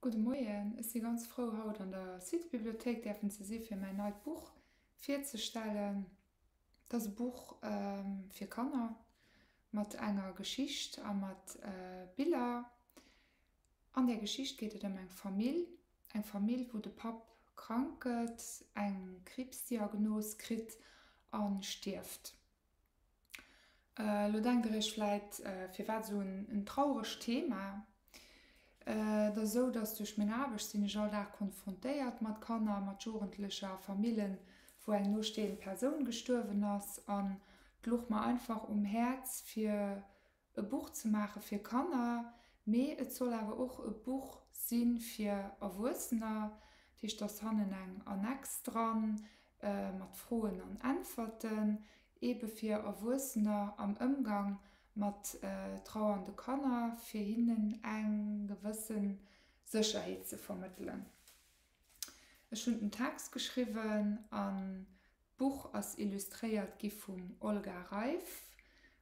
Guten Morgen, ich bin ganz froh, heute an der Südbibliothek dürfen Sie sich für mein neues Buch vorzustellen. Das Buch für Kinder mit einer Geschichte und mit Bildern. An der Geschichte geht es um eine Familie, wo der Papa krank ist, eine Krebsdiagnose kriegt und stirbt. Da denke ich vielleicht, für was so ein trauriges Thema. Das so, dass durch meine Arbeit sind ich all Tag konfrontiert mit Kindern, mit jugendlichen Familien, wo eine nahestehende Person gestorben ist. Und es liegt mir einfach Herz, für ein Buch zu machen für Kinder. Aber es soll aber auch ein Buch sein für Erwachsene. Das haben ein Annex dran, mit Fragen und Antworten, eben für Erwachsene am Umgang mit trauernden Kindern, für ihnen eine gewisse Sicherheit zu vermitteln. Ich habe einen Text geschrieben, ein Buch ist illustriert von Olga Reif.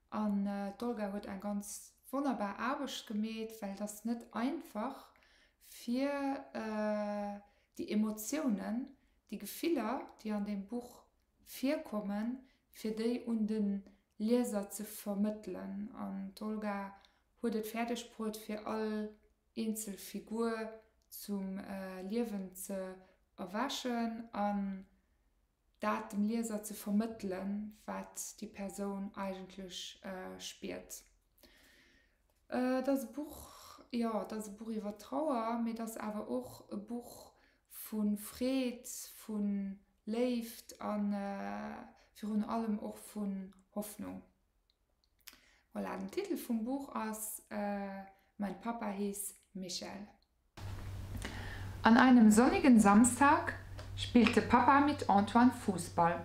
Und Olga hat eine ganz wunderbare Arbeit gemacht, weil das nicht einfach für die Emotionen, die Gefühle, die an dem Buch vorkommen, für die und den Leser zu vermitteln. Und Olga hat es fertig gebracht, für alle Einzelfiguren zum Leben zu erwachen und das dem Leser zu vermitteln, was die Person eigentlich spürt. Das Buch über Trauer, aber das aber auch ein Buch von Frieden, von Leid und vor allem auch von Hoffnung. Voilà, der Titel vom Buch ist Mein Papa hieß Michel. An einem sonnigen Samstag spielte Papa mit Antoine Fußball.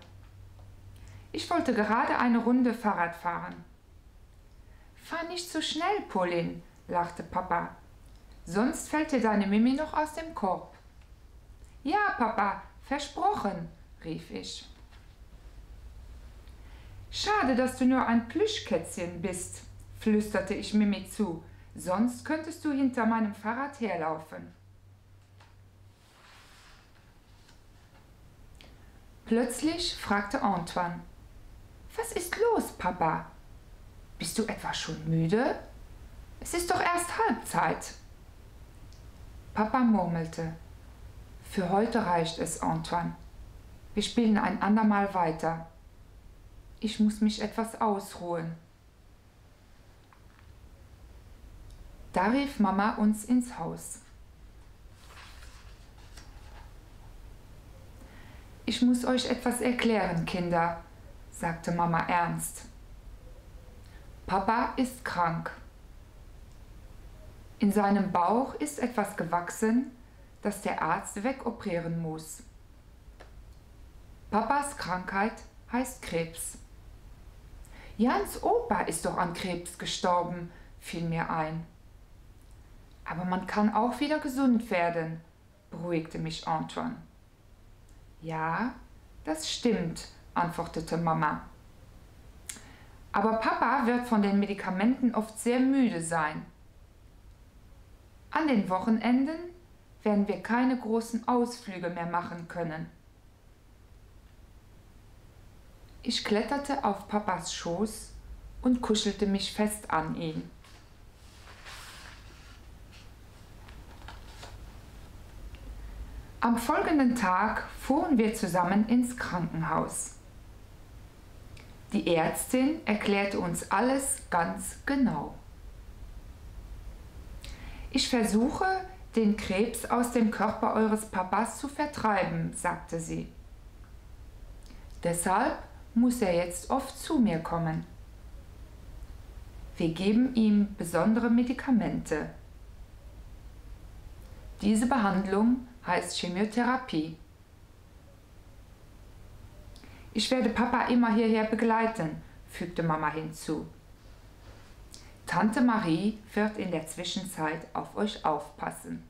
Ich wollte gerade eine Runde Fahrrad fahren. Fahr nicht so schnell, Pauline, lachte Papa. Sonst fällt dir deine Mimi noch aus dem Korb. Ja, Papa, versprochen, rief ich. Schade, dass du nur ein Plüschkätzchen bist, flüsterte ich Mimi zu, sonst könntest du hinter meinem Fahrrad herlaufen. Plötzlich fragte Antoine: Was ist los, Papa? Bist du etwa schon müde? Es ist doch erst Halbzeit. Papa murmelte: Für heute reicht es, Antoine. Wir spielen ein andermal weiter. Ich muss mich etwas ausruhen. Da rief Mama uns ins Haus. Ich muss euch etwas erklären, Kinder, sagte Mama ernst. Papa ist krank. In seinem Bauch ist etwas gewachsen, das der Arzt wegoperieren muss. Papas Krankheit heißt Krebs. Jans Opa ist doch an Krebs gestorben, fiel mir ein. Aber man kann auch wieder gesund werden, beruhigte mich Antoine. Ja, das stimmt, antwortete Mama. Aber Papa wird von den Medikamenten oft sehr müde sein. An den Wochenenden werden wir keine großen Ausflüge mehr machen können. Ich kletterte auf Papas Schoß und kuschelte mich fest an ihn. Am folgenden Tag fuhren wir zusammen ins Krankenhaus. Die Ärztin erklärte uns alles ganz genau. Ich versuche, den Krebs aus dem Körper eures Papas zu vertreiben, sagte sie. Deshalb muss er jetzt oft zu mir kommen. Wir geben ihm besondere Medikamente. Diese Behandlung heißt Chemotherapie. Ich werde Papa immer hierher begleiten, fügte Mama hinzu. Tante Marie wird in der Zwischenzeit auf euch aufpassen.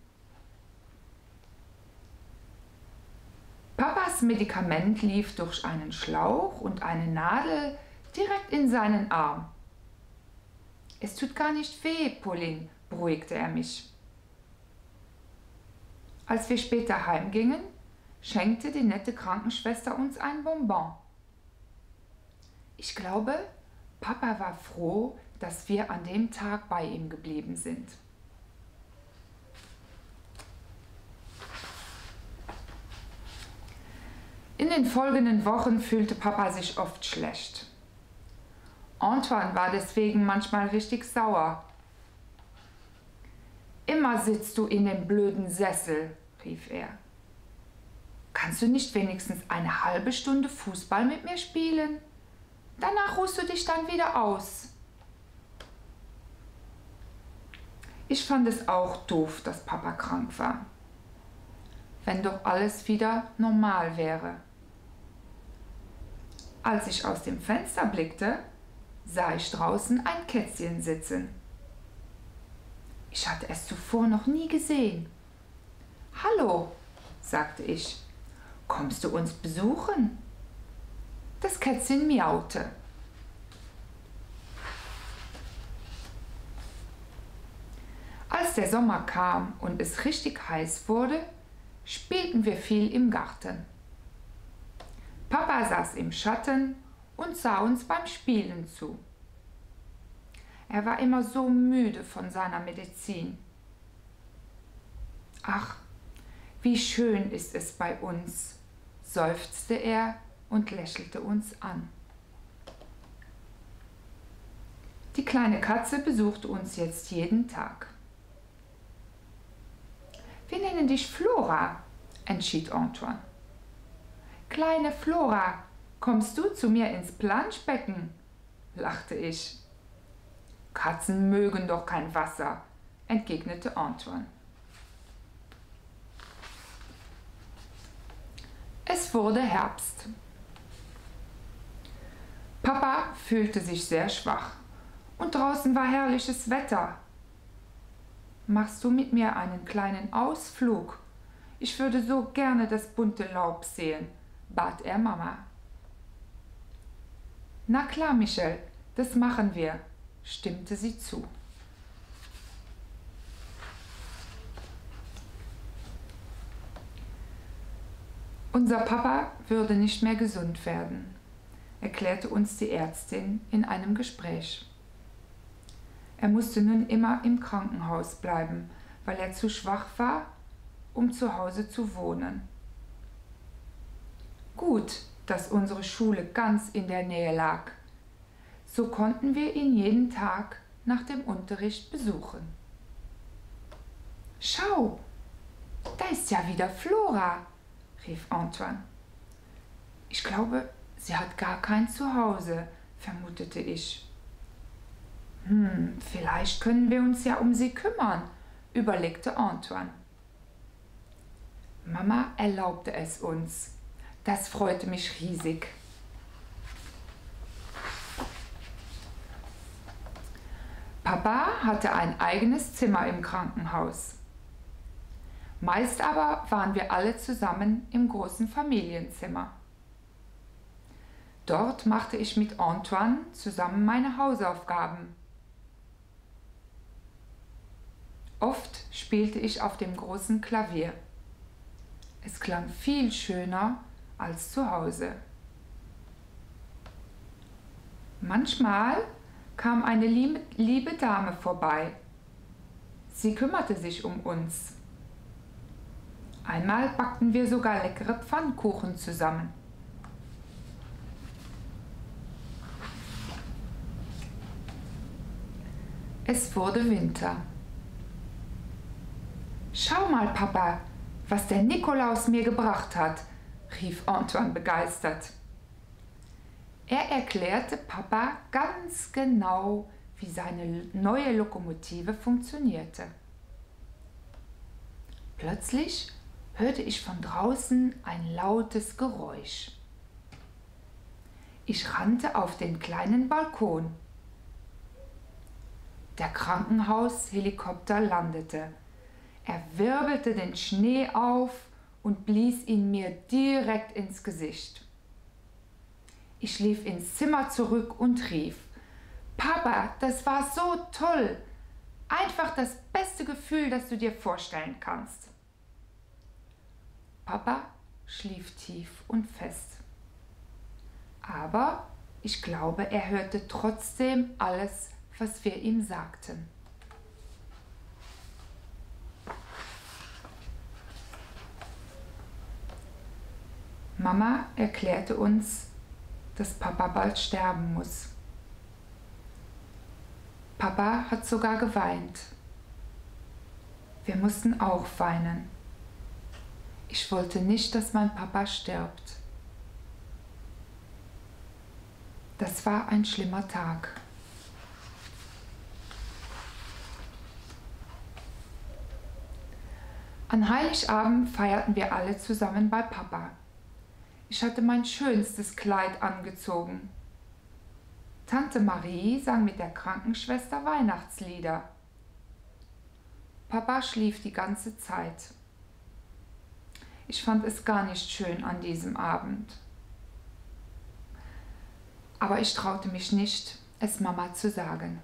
Papas Medikament lief durch einen Schlauch und eine Nadel direkt in seinen Arm. Es tut gar nicht weh, Pauline, beruhigte er mich. Als wir später heimgingen, schenkte die nette Krankenschwester uns ein Bonbon. Ich glaube, Papa war froh, dass wir an dem Tag bei ihm geblieben sind. In den folgenden Wochen fühlte Papa sich oft schlecht. Antoine war deswegen manchmal richtig sauer. »Immer sitzt du in dem blöden Sessel«, rief er. »Kannst du nicht wenigstens eine halbe Stunde Fußball mit mir spielen? Danach ruhst du dich dann wieder aus.« Ich fand es auch doof, dass Papa krank war. Wenn doch alles wieder normal wäre. Als ich aus dem Fenster blickte, sah ich draußen ein Kätzchen sitzen. Ich hatte es zuvor noch nie gesehen. »Hallo«, sagte ich, »kommst du uns besuchen?« Das Kätzchen miaute. Als der Sommer kam und es richtig heiß wurde, spielten wir viel im Garten. Papa saß im Schatten und sah uns beim Spielen zu. Er war immer so müde von seiner Medizin. »Ach, wie schön ist es bei uns«, seufzte er und lächelte uns an. Die kleine Katze besuchte uns jetzt jeden Tag. »Wir nennen dich Flora«, entschied Antoine. »Kleine Flora, kommst du zu mir ins Planschbecken?«, lachte ich. »Katzen mögen doch kein Wasser«, entgegnete Antoine. Es wurde Herbst. Papa fühlte sich sehr schwach und draußen war herrliches Wetter. »Machst du mit mir einen kleinen Ausflug? Ich würde so gerne das bunte Laub sehen«, bat er Mama. »Na klar, Michel, das machen wir«, stimmte sie zu. Unser Papa würde nicht mehr gesund werden, erklärte uns die Ärztin in einem Gespräch. Er musste nun immer im Krankenhaus bleiben, weil er zu schwach war, um zu Hause zu wohnen. Gut, dass unsere Schule ganz in der Nähe lag. So konnten wir ihn jeden Tag nach dem Unterricht besuchen. »Schau, da ist ja wieder Flora«, rief Antoine. »Ich glaube, sie hat gar kein Zuhause«, vermutete ich. Vielleicht können wir uns ja um sie kümmern«, überlegte Antoine. Mama erlaubte es uns. Das freute mich riesig. Papa hatte ein eigenes Zimmer im Krankenhaus. Meist aber waren wir alle zusammen im großen Familienzimmer. Dort machte ich mit Antoine zusammen meine Hausaufgaben. Oft spielte ich auf dem großen Klavier. Es klang viel schöner als zu Hause. Manchmal kam eine liebe Dame vorbei. Sie kümmerte sich um uns. Einmal backten wir sogar leckere Pfannkuchen zusammen. Es wurde Winter. »Schau mal, Papa, was der Nikolaus mir gebracht hat«, rief Antoine begeistert. Er erklärte Papa ganz genau, wie seine neue Lokomotive funktionierte. Plötzlich hörte ich von draußen ein lautes Geräusch. Ich rannte auf den kleinen Balkon. Der Krankenhaushelikopter landete. Er wirbelte den Schnee auf und blies ihn mir direkt ins Gesicht. Ich lief ins Zimmer zurück und rief: »Papa, das war so toll! Einfach das beste Gefühl, das du dir vorstellen kannst.« Papa schlief tief und fest. Aber ich glaube, er hörte trotzdem alles, was wir ihm sagten. Mama erklärte uns, dass Papa bald sterben muss. Papa hat sogar geweint. Wir mussten auch weinen. Ich wollte nicht, dass mein Papa stirbt. Das war ein schlimmer Tag. An Heiligabend feierten wir alle zusammen bei Papa. Ich hatte mein schönstes Kleid angezogen. Tante Marie sang mit der Krankenschwester Weihnachtslieder. Papa schlief die ganze Zeit. Ich fand es gar nicht schön an diesem Abend. Aber ich traute mich nicht, es Mama zu sagen.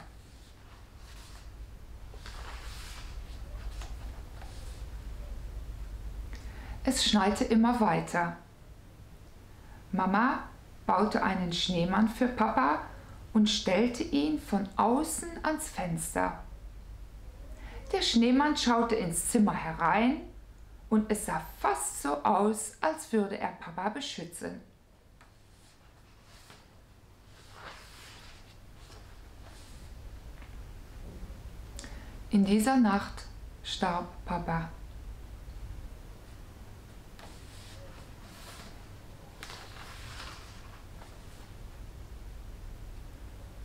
Es schneite immer weiter. Mama baute einen Schneemann für Papa und stellte ihn von außen ans Fenster. Der Schneemann schaute ins Zimmer herein und es sah fast so aus, als würde er Papa beschützen. In dieser Nacht starb Papa.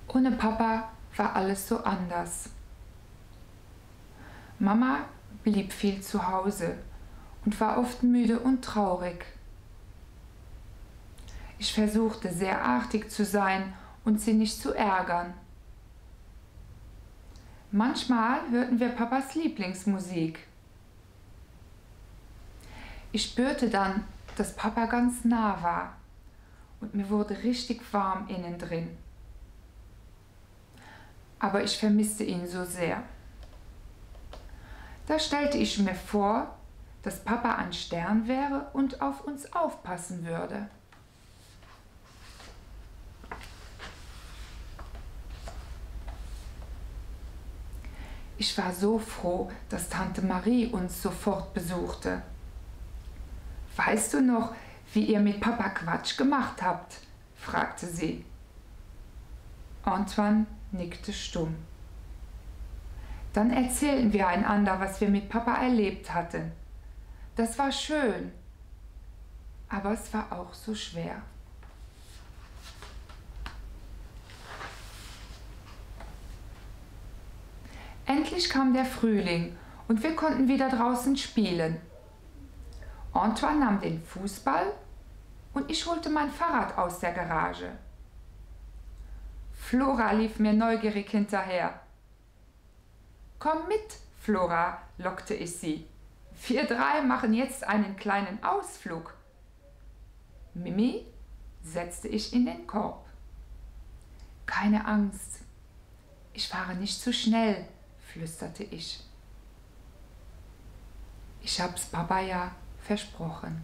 Ohne Papa war alles so anders. Mama blieb viel zu Hause und war oft müde und traurig. Ich versuchte sehr artig zu sein und sie nicht zu ärgern. Manchmal hörten wir Papas Lieblingsmusik. Ich spürte dann, dass Papa ganz nah war und mir wurde richtig warm innen drin. Aber ich vermisste ihn so sehr. Da stellte ich mir vor, dass Papa ein Stern wäre und auf uns aufpassen würde. Ich war so froh, dass Tante Marie uns sofort besuchte. Weißt du noch, wie ihr mit Papa Quatsch gemacht habt? Fragte sie. Antoine nickte stumm. Dann erzählten wir einander, was wir mit Papa erlebt hatten. Das war schön, aber es war auch so schwer. Endlich kam der Frühling und wir konnten wieder draußen spielen. Antoine nahm den Fußball und ich holte mein Fahrrad aus der Garage. Flora lief mir neugierig hinterher. Komm mit, Flora, lockte ich sie. Wir drei machen jetzt einen kleinen Ausflug. Mimi, setzte ich in den Korb. Keine Angst, ich fahre nicht zu schnell, flüsterte ich. Ich hab's Papa ja versprochen.